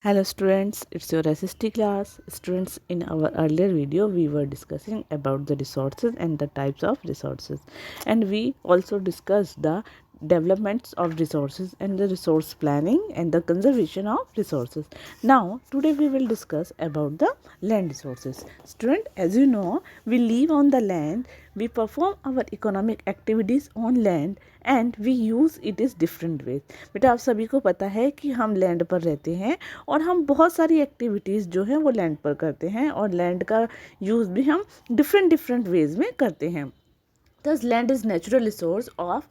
Hello students, it's your SST class. Students, in our earlier video we were discussing about the resources and the types of resources, and we also discussed the developments of resources and the resource planning and the conservation of resources. Now today we will discuss about the land resources. Student, as you know, we live on the land, we perform our economic activities on land and we use it is different ways. बेटा आप सभी को पता है कि हम land पर रहते हैं और हम बहुत सारी एक्टिविटीज़ जो है वो लैंड पर करते हैं और लैंड का यूज़ भी हम डिफरेंट डिफरेंट वेज में करते हैं. दस land is natural resource of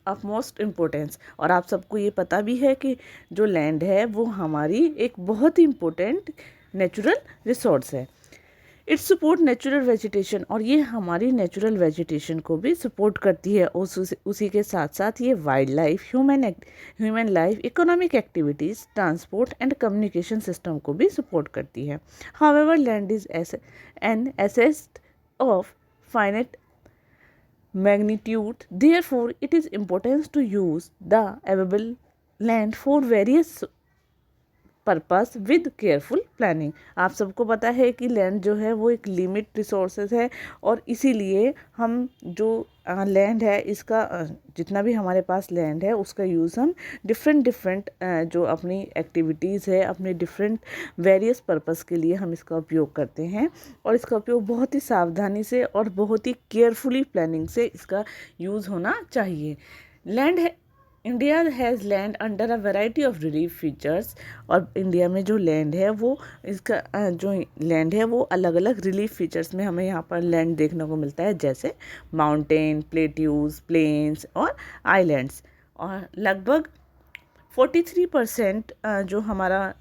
of most importance. और आप सबको ये पता भी है कि जो लैंड है वो हमारी एक बहुत ही इम्पोर्टेंट नेचुरल रिसोर्स है. इट्स सपोर्ट नेचुरल वेजिटेशन, और ये हमारी नेचुरल वेजिटेशन को भी सपोर्ट करती है. उसी के साथ साथ ये wild life, human life, economic activities, transport and communication system को भी सपोर्ट करती है. However land is an asset of finite magnitude, therefore it is important to use the available land for various purpose with careful planning. आप सबको पता है कि land जो है वो एक लिमिट रिसोर्सेज है और इसीलिए हम जो लैंड है इसका जितना भी हमारे पास लैंड है उसका यूज़ हम डिफरेंट जो अपनी एक्टिविटीज़ है, अपने डिफरेंट वेरियस पर्पस के लिए हम इसका उपयोग करते हैं. और इसका उपयोग बहुत ही सावधानी से और बहुत ही केयरफुली प्लानिंग से इसका यूज़ होना चाहिए. लैंड है India has land under a variety of relief features. और इंडिया में जो लैंड है वो इसका जो लैंड है वो अलग अलग रिलीफ फीचर्स में हमें यहाँ पर लैंड देखने को मिलता है, जैसे माउंटेन, प्लेट्यूज, प्लेन्स और आइलैंड्स. और लगभग 43% जो हमारा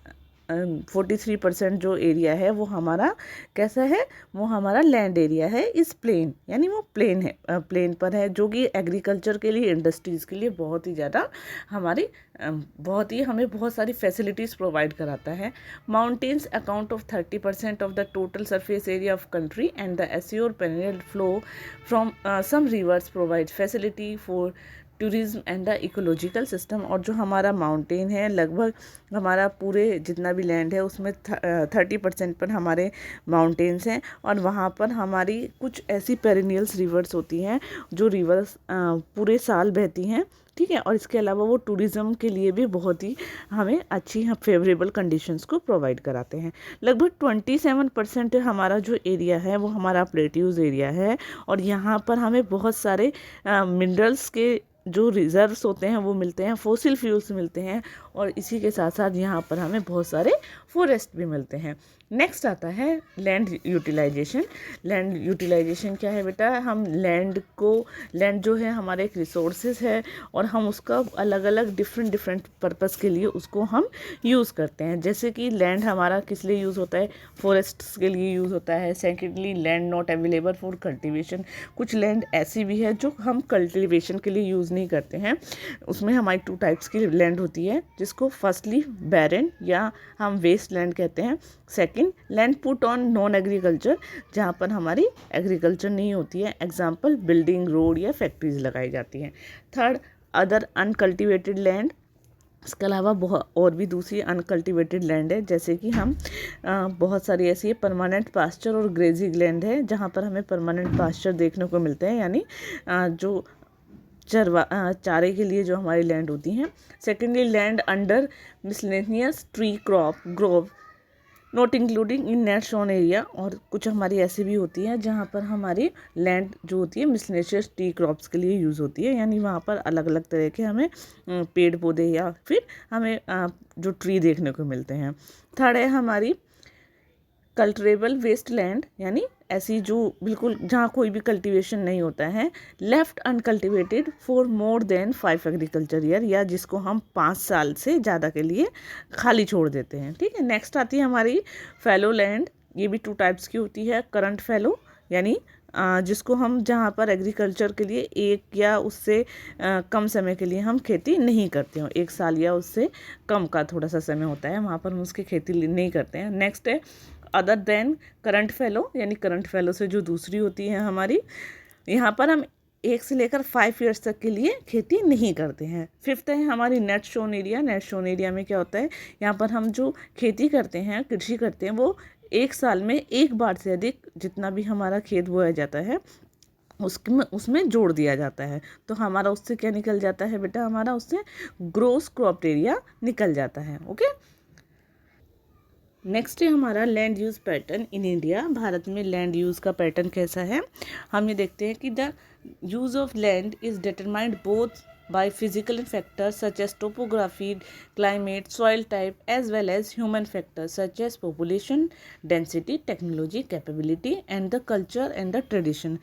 43% जो एरिया है वो हमारा कैसा है, वो हमारा लैंड एरिया है. इस प्लेन यानी वो प्लेन है, प्लेन पर है, जो कि एग्रीकल्चर के लिए, इंडस्ट्रीज़ के लिए बहुत ही ज़्यादा हमारी बहुत ही हमें बहुत सारी फैसिलिटीज़ प्रोवाइड कराता है. Mountains account of 30% of the total surface area of country and the assure perennial flow from some rivers provide facility for tourism and the ecological system. और जो हमारा माउंटेन है, लगभग हमारा पूरे जितना भी लैंड है उसमें 30% पर हमारे माउंटेन्स हैं और वहाँ पर हमारी कुछ ऐसी पेरिनियल्स रिवर्स होती हैं जो रिवर्स पूरे साल बहती हैं, ठीक है. और इसके अलावा वो टूरिज़्म के लिए भी बहुत ही हमें अच्छी फेवरेबल कंडीशंस को प्रोवाइड कराते हैं. लगभग 27% हमारा जो एरिया है वो हमारा प्लेट्यूज एरिया है और यहाँ पर हमें बहुत सारे मिनरल्स के जो रिजर्व्स होते हैं वो मिलते हैं, फॉसिल फ्यूल्स मिलते हैं और इसी के साथ साथ यहाँ पर हमें बहुत सारे फॉरेस्ट भी मिलते हैं. नेक्स्ट आता है लैंड यूटिलाइजेशन. लैंड यूटिलाइजेशन क्या है बेटा, हम लैंड जो है हमारे एक रिसोर्सेज है और हम उसका अलग अलग डिफरेंट पर्पस के लिए उसको हम यूज़ करते हैं. जैसे कि लैंड हमारा किस लिए यूज़ होता है, फॉरेस्ट्स के लिए यूज़ होता है. Secondly, land not available for cultivation. कुछ लैंड ऐसी भी है जो हम कल्टिवेशन के लिए यूज़ नहीं करते हैं. उसमें हमारी 2 टाइप्स की लैंड होती है, जिसको फर्स्टली बैरन या हम वेस्ट लैंड कहते हैं. Second, land put on non agriculture, जहाँ पर हमारी एग्रीकल्चर नहीं होती है. एग्जांपल, बिल्डिंग, रोड या फैक्ट्रीज लगाई जाती हैं. Third, other uncultivated land. इसके अलावा बहुत और भी दूसरी अनकल्टिवेटेड लैंड है, जैसे कि हम बहुत सारी ऐसी है परमानेंट पास्चर और ग्रेजिंग लैंड है, जहाँ पर हमें परमानेंट पास्चर देखने को मिलते हैं, यानी जो चारे के लिए जो हमारी लैंड होती हैं. Secondly, land under miscellaneous tree crop Grove not including in net sown area. और कुछ हमारी ऐसी भी होती हैं जहाँ पर हमारी लैंड जो होती है मिसलेनियस ट्री क्रॉप्स के लिए यूज़ होती है, यानी वहाँ पर अलग अलग तरह के हमें पेड़ पौधे या फिर हमें जो ट्री देखने को मिलते हैं. थर्ड है हमारी कल्टिवेबल वेस्ट लैंड, यानी ऐसी जो बिल्कुल जहाँ कोई भी कल्टीवेशन नहीं होता है. Left uncultivated for more than 5 agriculture year, या जिसको हम 5 साल से ज़्यादा के लिए खाली छोड़ देते हैं, ठीक है. नेक्स्ट आती है हमारी फैलो लैंड. ये भी 2 टाइप्स की होती है. करंट फैलो यानी जिसको हम जहाँ पर एग्रीकल्चर के लिए 1 या उससे कम समय के लिए हम खेती नहीं करते हो, 1 साल या उससे कम का थोड़ा सा समय होता है, वहाँ पर हम उसकी खेती नहीं करते हैं. नेक्स्ट है अदर देन करंट फैलो, यानी करंट फैलो से जो दूसरी होती है हमारी, यहाँ पर हम 1 से लेकर 5 ईयर्स तक के लिए खेती नहीं करते हैं। फिफ्थ है हमारी net sown area. Net sown area में क्या होता है, यहाँ पर हम जो खेती करते हैं, कृषि करते हैं, वो 1 साल में 1 बार से अधिक जितना भी हमारा खेत बोया जाता है उसमें जोड़ दिया जाता है। तो हमारा उससे क्या निकल जाता है बेटा, हमारा उससे ग्रोस क्रॉप एरिया निकल जाता है। ओके, नेक्स्ट है हमारा land use pattern in India. Bharat में लैंड यूज़ का पैटर्न कैसा है, हम ये देखते हैं कि the use of land is determined both by physical factors such as topography, climate, soil type, as well as human factors such as population density, technology, capability, and the culture and the tradition,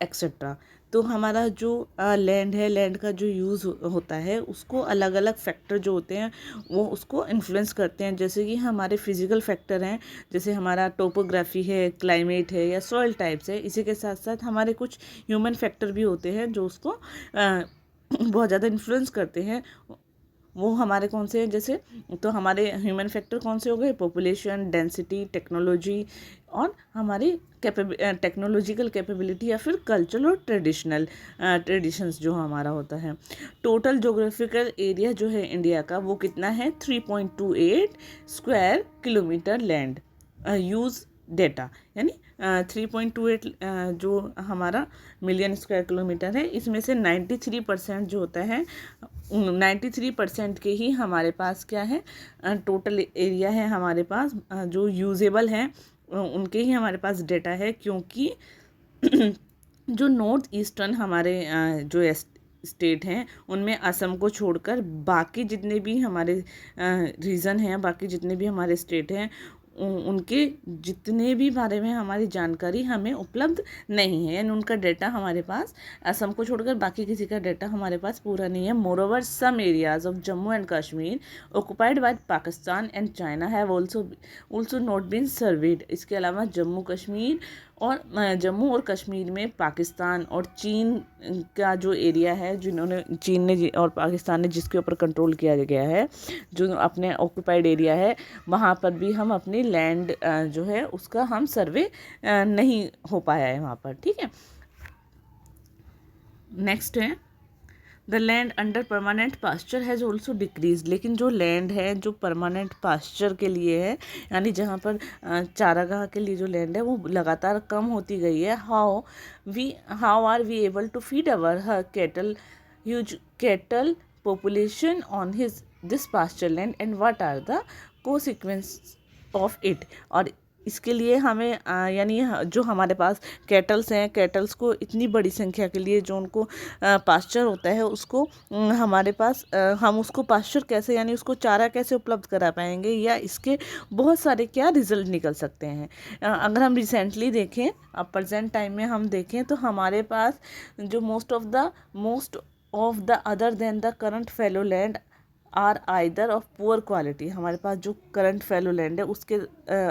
etc. तो हमारा जो land है, land का जो use होता है उसको अलग अलग फैक्टर जो होते हैं वो उसको इन्फ्लुएंस करते हैं। जैसे कि हमारे फिजिकल फैक्टर हैं, जैसे हमारा टोपोग्राफी है, क्लाइमेट है या सॉइल टाइप्स है। इसी के साथ साथ हमारे कुछ ह्यूमन फैक्टर भी होते हैं जो उसको बहुत ज़्यादा इन्फ्लुएंस करते हैं। वो हमारे कौन से हैं, जैसे तो हमारे ह्यूमन फैक्टर कौन से हो गए, पॉपुलेशन, डेंसिटी, टेक्नोलॉजी और हमारी टेक्नोलॉजिकल कैपेबिलिटी या फिर कल्चरल और ट्रेडिशंस जो हमारा होता है। टोटल ज्योग्राफिकल एरिया जो है इंडिया का वो कितना है, 3.28 square kilometre land use data, यानी 3.28 जो हमारा मिलियन स्क्वायर किलोमीटर है, इसमें से 93% जो होता है 93% के ही हमारे पास क्या है, टोटल एरिया है हमारे पास जो यूजेबल है, उनके ही हमारे पास डेटा है। क्योंकि जो नॉर्थ ईस्टर्न हमारे जो स्टेट हैं उनमें असम को छोड़कर बाकी जितने भी हमारे रीजन हैं, बाकी जितने भी हमारे स्टेट हैं, उनके जितने भी बारे में हमारी जानकारी हमें उपलब्ध नहीं है, यानी उनका डेटा हमारे पास, असम को छोड़कर बाकी किसी का डेटा हमारे पास पूरा नहीं है। Moreover some areas of Jammu and Kashmir occupied by Pakistan and China have also not been surveyed. इसके अलावा जम्मू और कश्मीर में पाकिस्तान और चीन का जो एरिया है, चीन ने और पाकिस्तान ने जिसके ऊपर कंट्रोल किया गया है, जो अपने ऑक्युपाइड एरिया है, वहाँ पर भी हम अपनी लैंड जो है उसका हम सर्वे नहीं हो पाया है वहाँ पर। ठीक है, नेक्स्ट है the land under permanent pasture has also decrease. लेकिन जो लैंड है जो परमानेंट पास्चर के लिए है, यानी जहाँ पर चारागाह के लिए जो लैंड है वो लगातार कम होती गई है। How are we able to feed our cattle huge cattle population on this pasture land and what are the consequences of it. और इसके लिए हमें यानी जो हमारे पास कैटल्स हैं, कैटल्स को इतनी बड़ी संख्या के लिए जो उनको पास्चर होता है उसको हमारे पास हम उसको पास्चर कैसे, यानी उसको चारा कैसे उपलब्ध करा पाएंगे, या इसके बहुत सारे क्या रिजल्ट निकल सकते हैं। अगर हम रिसेंटली देखें, अब प्रेजेंट टाइम में हम देखें तो हमारे पास जो most of the other than the current fallow land are either of poor quality. हमारे पास जो करंट फैलो लैंड है उसके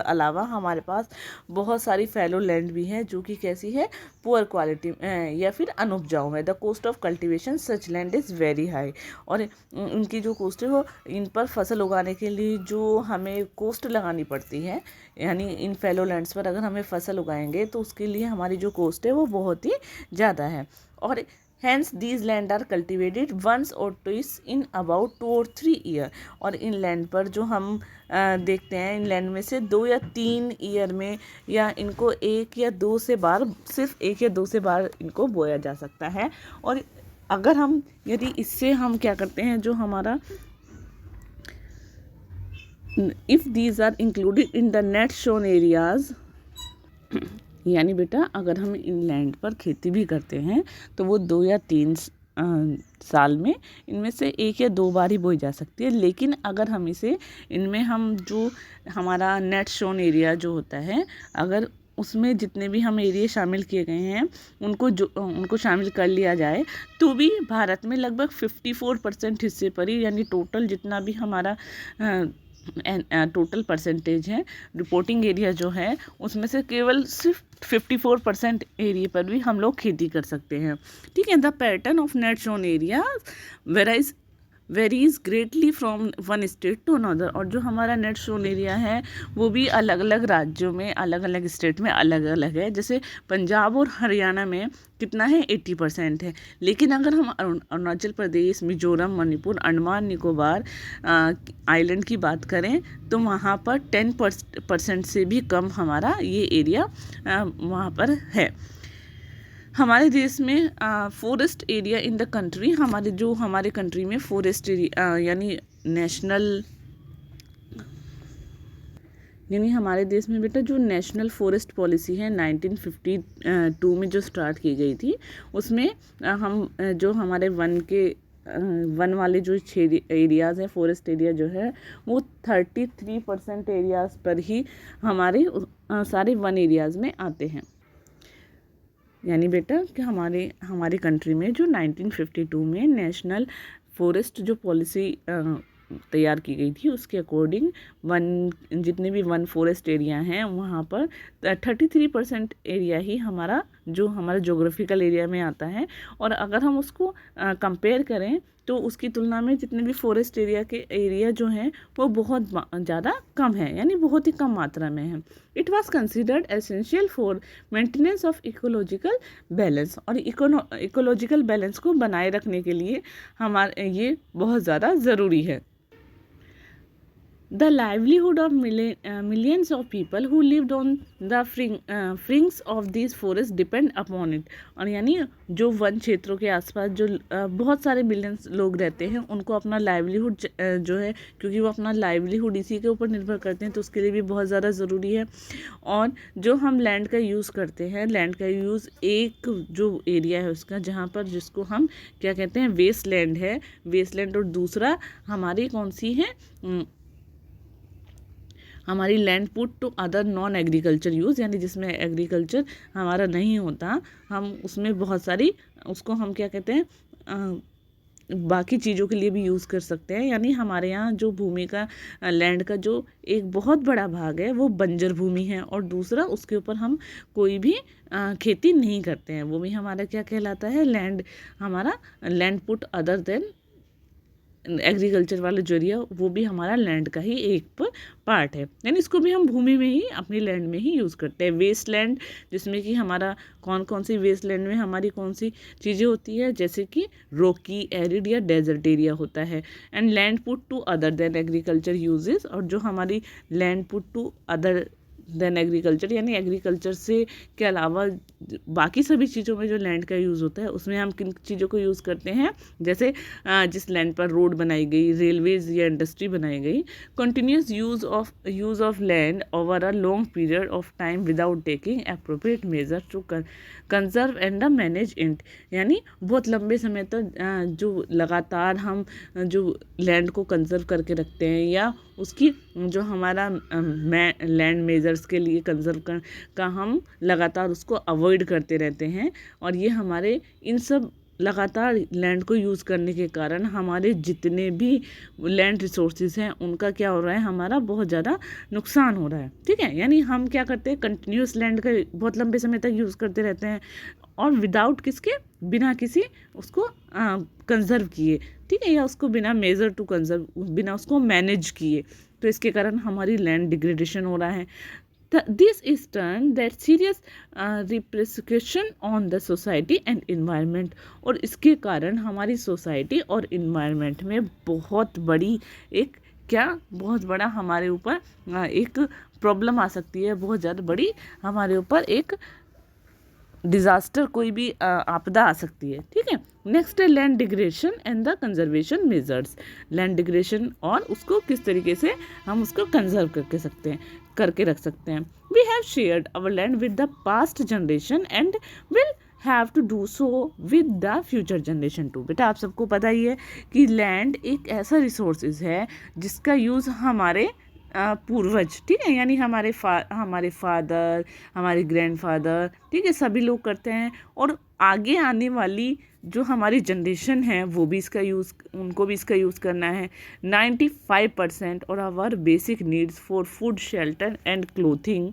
अलावा हमारे पास बहुत सारी फैलो लैंड भी हैं जो कि कैसी है, पुअर क्वालिटी या फिर अनुपजाऊ है। The cost of cultivation such land is very high. और उनकी जो कोस्ट है वो, इन पर फसल उगाने के लिए जो हमें कोस्ट लगानी पड़ती है, यानी इन फैलो लैंड्स पर अगर हमें फसल उगाएंगे तो उसके लिए हमारी जो कोस्ट है वो बहुत ही ज़्यादा है। और Hence these land are cultivated once or twice in about 2 or 3 year। और इन लैंड पर जो हम देखते हैं, इन लैंड में से 2 या 3 ईयर में, या इनको 1 या 2 से बार, सिर्फ 1 या 2 से बार इनको बोया जा सकता है। और अगर हम यदि इससे हम क्या करते हैं, जो हमारा if these are included in the net sown areas, यानी बेटा अगर हम इन लैंड पर खेती भी करते हैं तो वो 2 या 3 साल में इनमें से 1 या 2 बार ही बोई जा सकती है। लेकिन अगर हम इसे इनमें हम जो हमारा नेट शोन एरिया जो होता है, अगर उसमें जितने भी हम एरिया शामिल किए गए हैं उनको शामिल कर लिया जाए तो भी भारत में लगभग 54% हिस्से पर ही, यानी टोटल जितना भी हमारा टोटल परसेंटेज है, रिपोर्टिंग एरिया जो है उसमें से केवल सिर्फ 54% एरिया पर भी हम लोग खेती कर सकते हैं। ठीक है, the pattern of net sown area varies varies greatly from one state to another, और जो हमारा नेट शोन एरिया है वो भी अलग अलग राज्यों में, अलग अलग स्टेट में अलग अलग है। जैसे पंजाब और हरियाणा में कितना है, 80% है। लेकिन अगर हम अरुणाचल प्रदेश, मिजोरम, मणिपुर, अंडमान निकोबार आइलैंड की बात करें तो वहाँ पर 10% से भी कम हमारा ये एरिया वहाँ पर है। हमारे देश में forest area in the country, हमारे कंट्री में फॉरेस्ट एरिया यानी हमारे देश में बेटा जो नेशनल फॉरेस्ट पॉलिसी है 1952 में जो स्टार्ट की गई थी, उसमें हम जो हमारे वन वाले जो एरियाज़ हैं, फॉरेस्ट एरिया जो है वो 33% एरियाज़ पर ही हमारे सारे वन एरियाज़ में आते हैं। यानी बेटा कि हमारी कंट्री में जो 1952 में नेशनल फॉरेस्ट जो पॉलिसी तैयार की गई थी, उसके अकॉर्डिंग जितने भी वन फॉरेस्ट एरिया हैं वहाँ पर 33% एरिया ही हमारा जोग्राफिकल एरिया में आता है। और अगर हम उसको कंपेयर करें तो उसकी तुलना में जितने भी फॉरेस्ट एरिया जो हैं वो बहुत ज़्यादा कम है, यानी बहुत ही कम मात्रा में है। It was considered essential for maintenance of ecological balance, और इकोलॉजिकल बैलेंस को बनाए रखने के लिए हमारे ये बहुत ज़्यादा ज़रूरी है। The livelihood of millions of people who lived on the fringes of these forests depend upon it। और यानी जो वन क्षेत्रों के आसपास जो बहुत सारे मिलियंस लोग रहते हैं, उनको अपना लाइवलीहुड जो है, क्योंकि वो अपना लाइवलीहुड इसी के ऊपर निर्भर करते हैं, तो उसके लिए भी बहुत ज़्यादा ज़रूरी है। और जो हम लैंड का यूज़ करते हैं, लैंड का यूज़ एक जो एरिया है उसका, जहाँ पर जिसको हम क्या कहते हैं, वेस्ट लैंड है, वेस्ट लैंड, और दूसरा हमारी कौन सी है, हमारी land put to other non agriculture use, यानी जिसमें एग्रीकल्चर हमारा नहीं होता, हम उसमें बहुत सारी उसको हम क्या कहते हैं बाकी चीज़ों के लिए भी यूज़ कर सकते हैं। यानी हमारे यहाँ जो भूमि का लैंड का जो एक बहुत बड़ा भाग है वो बंजर भूमि है, और दूसरा उसके ऊपर हम कोई भी खेती नहीं करते हैं, वो भी हमारा क्या कहलाता है, लैंड, हमारा land put other than agriculture वाला जो एरिया वो भी हमारा लैंड का ही एक पार्ट है, यानी इसको भी हम भूमि में ही, अपनी लैंड में ही यूज़ करते हैं। वेस्ट लैंड, जिसमें कि हमारा कौन सी वेस्ट लैंड में हमारी कौन सी चीज़ें होती है, जैसे कि रॉकी, एरिड या डेजर्ट एरिया होता है। And land put to other than agriculture uses, और जो हमारी land put to other than agriculture, यानी एग्रीकल्चर से के अलावा बाकी सभी चीज़ों में जो लैंड का यूज़ होता है, उसमें हम किन चीज़ों को यूज़ करते हैं, जैसे जिस लैंड पर रोड बनाई गई, रेलवेज या इंडस्ट्री बनाई गई, continuous use of land over a long period of time without taking appropriate measure to conserve and manage it. यानी बहुत लंबे समय तक जो लगातार हम जो लैंड को कंजर्व करके रखते हैं, या उसकी जो हमारा लैंड मेजर्स के लिए कंजर्व का हम लगातार उसको अवॉइड करते रहते हैं, और ये हमारे इन सब लगातार लैंड को यूज़ करने के कारण हमारे जितने भी लैंड रिसोर्सेज हैं उनका क्या हो रहा है, हमारा बहुत ज़्यादा नुकसान हो रहा है। ठीक है, यानी हम क्या करते हैं, कंटिन्यूस लैंड का बहुत लंबे समय तक यूज़ करते रहते हैं, और विदाउट किसके, बिना किसी उसको कंजर्व किए, ठीक है, या उसको बिना मेजर टू कंजर्व, बिना उसको मैनेज किए, तो इसके कारण हमारी लैंड डिग्रेडेशन हो रहा है। This is turn that serious repercussion on the society and environment, और इसके कारण हमारी सोसाइटी और इन्वायरमेंट में बहुत बड़ा हमारे ऊपर एक प्रॉब्लम आ सकती है, बहुत ज़्यादा बड़ी हमारे ऊपर एक डिज़ास्टर, कोई भी आपदा आ सकती है। ठीक है, नेक्स्ट है land degradation and the conservation measures. Land degradation और उसको किस तरीके से हम उसको कंजर्व करके रख सकते हैं। We have shared our land with the past generation and will have to do so with the future generation too. बेटा आप सबको पता ही है कि लैंड एक ऐसा रिसोर्सेज है जिसका यूज़ हमारे पूर्वज, ठीक है, यानी हमारे फादर, हमारे ग्रैंडफादर, ठीक है, सभी लोग करते हैं, और आगे आने वाली जो हमारी जनरेशन है उनको भी इसका यूज़ करना है। 95% और our basic needs for food, shelter and clothing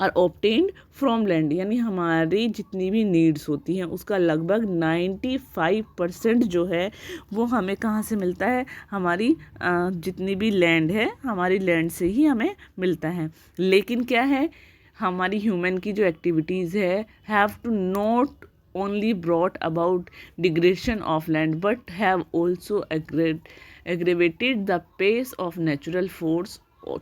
are obtained from land, यानी हमारी जितनी भी नीड्स होती हैं उसका लगभग 95% जो है वो हमें कहाँ से मिलता है, हमारी जितनी भी लैंड है हमारी लैंड से ही हमें मिलता है। लेकिन क्या है, हमारी ह्यूमन की जो एक्टिविटीज़ है have to not only brought about degradation of land but have also aggravated the pace of natural force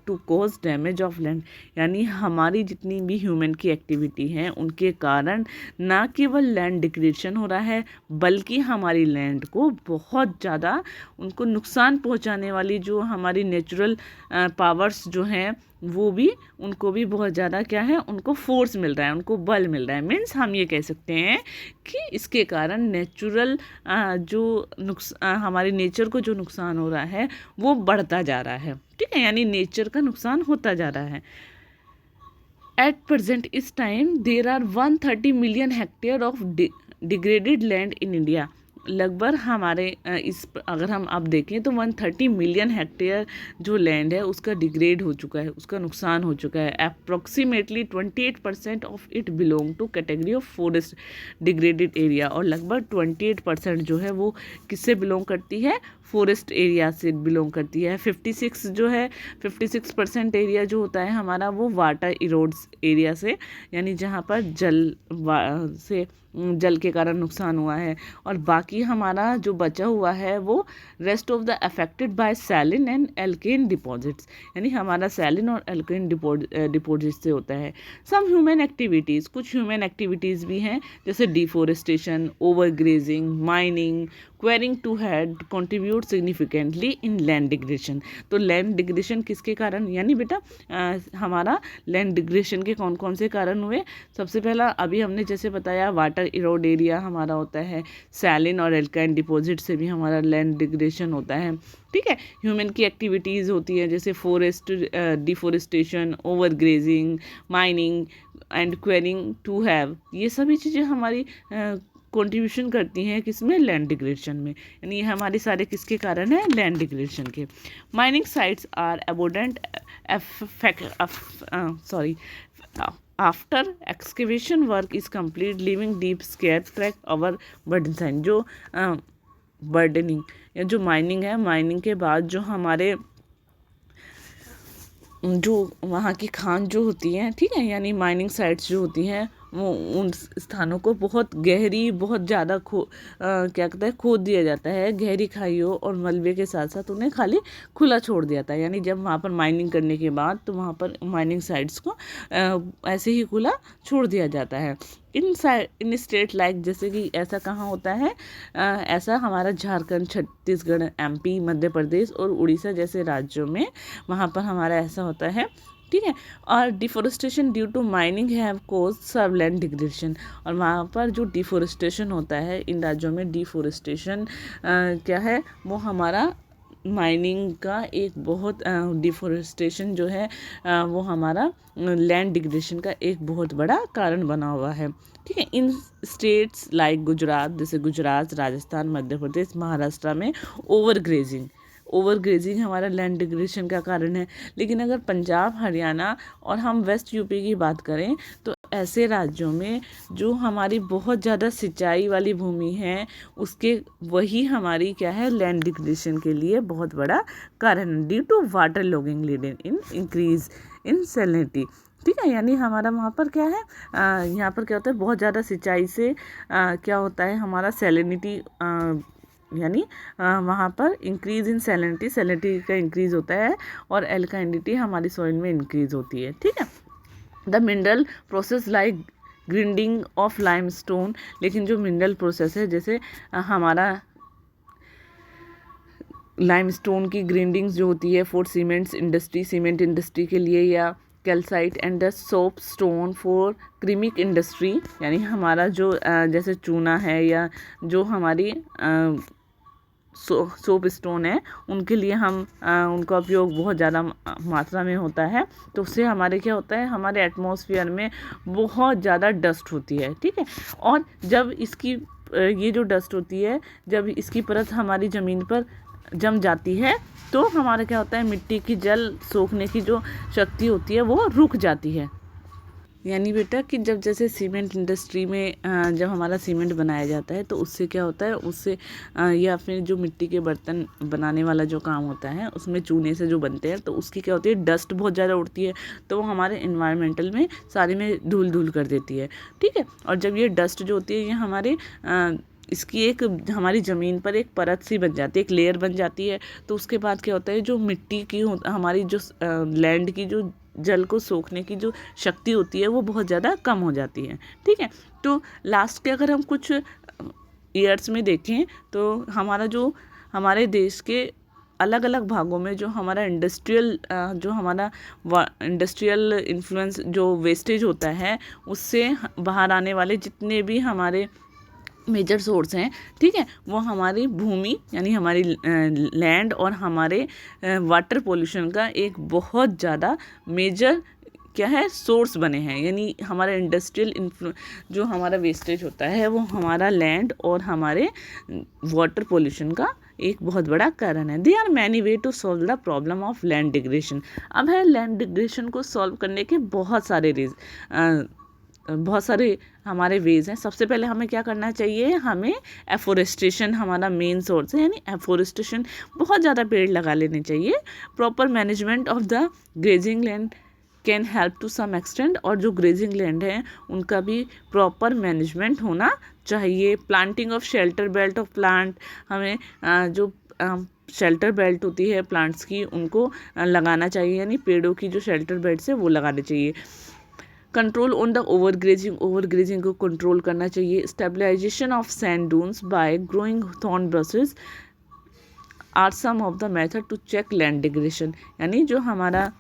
to cause damage of land, यानी हमारी जितनी भी ह्यूमन की एक्टिविटी हैं उनके कारण ना केवल लैंड डिग्रेडेशन हो रहा है बल्कि हमारी लैंड को बहुत ज़्यादा उनको नुकसान पहुंचाने वाली जो हमारी नेचुरल पावर्स जो हैं वो भी उनको भी बहुत ज़्यादा क्या है, उनको फोर्स मिल रहा है, उनको बल मिल रहा है। मीन्स हम ये कह सकते हैं कि इसके कारण नेचुरल जो हमारी नेचर को जो नुकसान हो रहा है वो बढ़ता जा रहा है। ठीक है, यानी नेचर का नुकसान होता जा रहा है। एट प्रेजेंट इस time there are 130 million hectare of degraded land in India. लगभग हमारे इस अगर हम अब देखें तो 130 मिलियन हेक्टेयर जो लैंड है उसका डिग्रेड हो चुका है, उसका नुकसान हो चुका है। Approximately 28% of it belong to category of forest degraded area, और लगभग 28% जो है वो किससे बिलोंग करती है, फॉरेस्ट एरिया से बिलोंग करती है। 56% एरिया जो होता है हमारा वो वाटर इरोड्स एरिया से, यानी जहाँ पर जल के कारण नुकसान हुआ है, और बाकी हमारा जो बचा हुआ है वो rest of the affected by saline and एल्केन डिपॉजिट्स, यानी हमारा सैलिन और एल्केन डिपॉजिट से होता है। सम ह्यूमन एक्टिविटीज़, कुछ ह्यूमन एक्टिविटीज़ भी हैं जैसे deforestation, overgrazing, mining, quarrying to had contribute significantly in land degradation. तो लैंड डिग्रेडेशन किसके कारण, यानी बेटा हमारा लैंड डिग्रेडेशन के कौन कौन से कारण हुए। सबसे पहला अभी हमने जैसे बताया वाटर इरोड एरिया हमारा होता है, सैलिन और एल्काइन डिपॉजिट से भी हमारा लैंड डिग्रेडेशन होता है। ठीक है, ह्यूमन की एक्टिविटीज़ होती है जैसे forest deforestation, overgrazing, mining and quarrying to have, ये सभी चीज़ें हमारी कंट्रीब्यूशन करती हैं किसमें, लैंड डिग्रेडेशन में, यानी ये हमारे सारे किसके कारण है, लैंड डिग्रेडेशन के। Mining sites are abandoned after excavation work is complete leaving deep scars track over burden sign, जो बर्डनिंग या जो माइनिंग है, माइनिंग के बाद जो हमारे जो वहाँ की खान जो होती हैं, ठीक है, यानी माइनिंग साइट्स जो होती हैं वो उन स्थानों को बहुत गहरी, बहुत ज़्यादा क्या कहते हैं, खोद दिया जाता है, गहरी खाइयों और मलबे के साथ साथ उन्हें खाली खुला छोड़ दिया जाता है। यानी जब वहाँ पर माइनिंग करने के बाद तो वहाँ पर माइनिंग साइट्स को ऐसे ही खुला छोड़ दिया जाता है। इन स्टेट लाइक, जैसे कि ऐसा कहाँ होता है, ऐसा हमारा झारखंड, छत्तीसगढ़, एमपी, मध्य प्रदेश और उड़ीसा जैसे राज्यों में वहाँ पर हमारा ऐसा होता है। ठीक है, और deforestation due to mining have cause severe land degradation, और वहाँ पर जो डिफोरेस्टेशन होता है इन राज्यों में, डिफोरेस्टेशन क्या है, वो हमारा माइनिंग का एक बहुत डिफोरेस्टेशन जो है वो हमारा लैंड डिग्रेडेशन का एक बहुत बड़ा कारण बना हुआ है। ठीक है, इन स्टेट्स लाइक गुजरात, जैसे गुजरात, राजस्थान, मध्य प्रदेश, महाराष्ट्र में ओवरग्रेजिंग हमारा लैंड डिग्रेडेशन का कारण है। लेकिन अगर पंजाब, हरियाणा और हम वेस्ट यूपी की बात करें तो ऐसे राज्यों में जो हमारी बहुत ज़्यादा सिंचाई वाली भूमि है उसके वही हमारी क्या है, लैंड डिग्रेडेशन के लिए बहुत बड़ा कारण, due to water logging leading in increase in salinity. ठीक है, यानी हमारा वहाँ पर क्या है, यहाँ पर क्या होता है, बहुत ज़्यादा सिंचाई से क्या होता है, हमारा सैलिनिटी यानी वहाँ पर इंक्रीज इन सैलिनिटी का इंक्रीज होता है और एल्काइनिटी हमारी सॉइल में इंक्रीज होती है। ठीक है, the mineral process like grinding of limestone, लेकिन जो मिनरल प्रोसेस है जैसे हमारा लाइमस्टोन की ग्राइंडिंग्स जो होती है फॉर सीमेंट इंडस्ट्री के लिए, या calcite and the soapstone for ceramic industry, यानी हमारा जो जैसे चूना है या जो हमारी सोप स्टोन है उनके लिए हम उनका उपयोग बहुत ज़्यादा मात्रा में होता है, तो उससे हमारे क्या होता है, हमारे एटमॉस्फेयर में बहुत ज़्यादा डस्ट होती है। ठीक है, और जब इसकी ये जो डस्ट होती है, जब इसकी परत हमारी ज़मीन पर जम जाती है तो हमारा क्या होता है, मिट्टी की जल सोखने की जो शक्ति होती है वो रुक जाती है। यानी बेटा कि जब जैसे सीमेंट इंडस्ट्री में जब हमारा सीमेंट बनाया जाता है तो उससे क्या होता है, उससे या फिर जो मिट्टी के बर्तन बनाने वाला जो काम होता है उसमें चूने से जो बनते हैं तो उसकी क्या होती है, डस्ट बहुत ज़्यादा उड़ती है, तो वो हमारे इन्वायरमेंटल में सारे में धूल धूल कर देती है। ठीक है, और जब ये डस्ट जो होती है ये हमारे इसकी एक हमारी ज़मीन पर एक परत सी बन जाती है, एक लेयर बन जाती है। तो उसके बाद क्या होता है, जो मिट्टी की हमारी जो लैंड की जो जल को सोखने की जो शक्ति होती है वो बहुत ज़्यादा कम हो जाती है। ठीक है, तो लास्ट के अगर हम कुछ ईयर्स में देखें तो हमारा जो हमारे देश के अलग अलग भागों में जो हमारा इंडस्ट्रियल इन्फ्लुएंस जो वेस्टेज होता है उससे बाहर आने वाले जितने भी हमारे मेजर सोर्स हैं, ठीक है, वो हमारी भूमि यानी हमारी लैंड और हमारे वाटर पोल्यूशन का एक बहुत ज़्यादा मेजर क्या है, सोर्स बने हैं। यानी हमारा इंडस्ट्रियल जो हमारा वेस्टेज होता है वो हमारा लैंड और हमारे वाटर पोल्यूशन का एक बहुत बड़ा कारण है। There are many way to solve the problem of land degradation. अब है लैंड डिग्रेडेशन को सॉल्व करने के बहुत सारे हमारे वेज हैं। सबसे पहले हमें क्या करना चाहिए, हमें एफोरेस्टेशन हमारा मेन सोर्स है, यानी एफोरेस्टेशन बहुत ज़्यादा पेड़ लगा लेने चाहिए। Proper management of the grazing land can help to some extent, और जो ग्रेजिंग लैंड है उनका भी प्रॉपर मैनेजमेंट होना चाहिए। Planting of shelter belt of plant, हमें जो शेल्टर बेल्ट होती है प्लांट्स की उनको लगाना चाहिए, यानी पेड़ों की जो शेल्टर बेल्ट है वो लगाने चाहिए। कंट्रोल ऑन द ओवरग्रेजिंग को कंट्रोल करना चाहिए। Stabilisation of sand dunes by growing thorn brushes are some of the method to check land degradation, यानी जो हमारा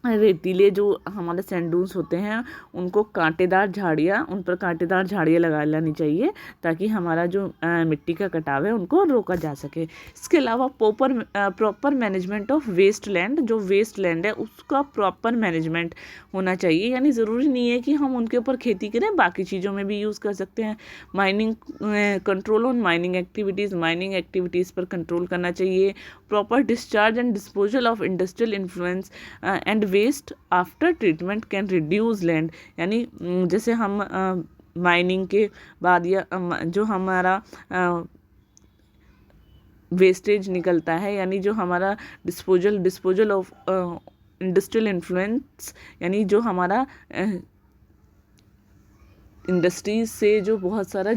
रेतीले जो हमारे सैंडून्स होते हैं उनको उन पर कांटेदार झाड़ियाँ लगा लेनी चाहिए ताकि हमारा जो मिट्टी का कटाव है उनको रोका जा सके। इसके अलावा proper management of waste land, जो वेस्ट लैंड है उसका प्रॉपर मैनेजमेंट होना चाहिए, यानी ज़रूरी नहीं है कि हम उनके ऊपर खेती करें, बाकी चीज़ों में भी यूज़ कर सकते हैं। Mining, control on mining activities पर कंट्रोल करना चाहिए। Proper discharge and disposal of industrial influence and waste after treatment can reduce land, यानी जैसे हम माइनिंग के बाद या जो हमारा वेस्टेज निकलता है, यानी जो हमारा डिस्पोजल ऑफ इंडस्ट्रियल इन्फ्लुएंस, यानी जो हमारा इंडस्ट्रीज से जो बहुत सारा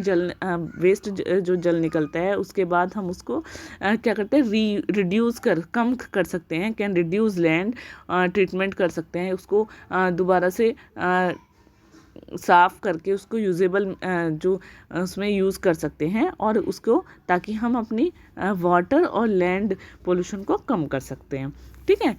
वेस्ट जो जल निकलता है उसके बाद हम उसको क्या करते हैं, कम कर सकते हैं। कैन रिड्यूस लैंड, ट्रीटमेंट कर सकते हैं उसको, दोबारा से साफ़ करके उसको यूजेबल जो उसमें यूज़ कर सकते हैं, और उसको ताकि हम अपनी वाटर और लैंड पोल्यूशन को कम कर सकते हैं। ठीक है,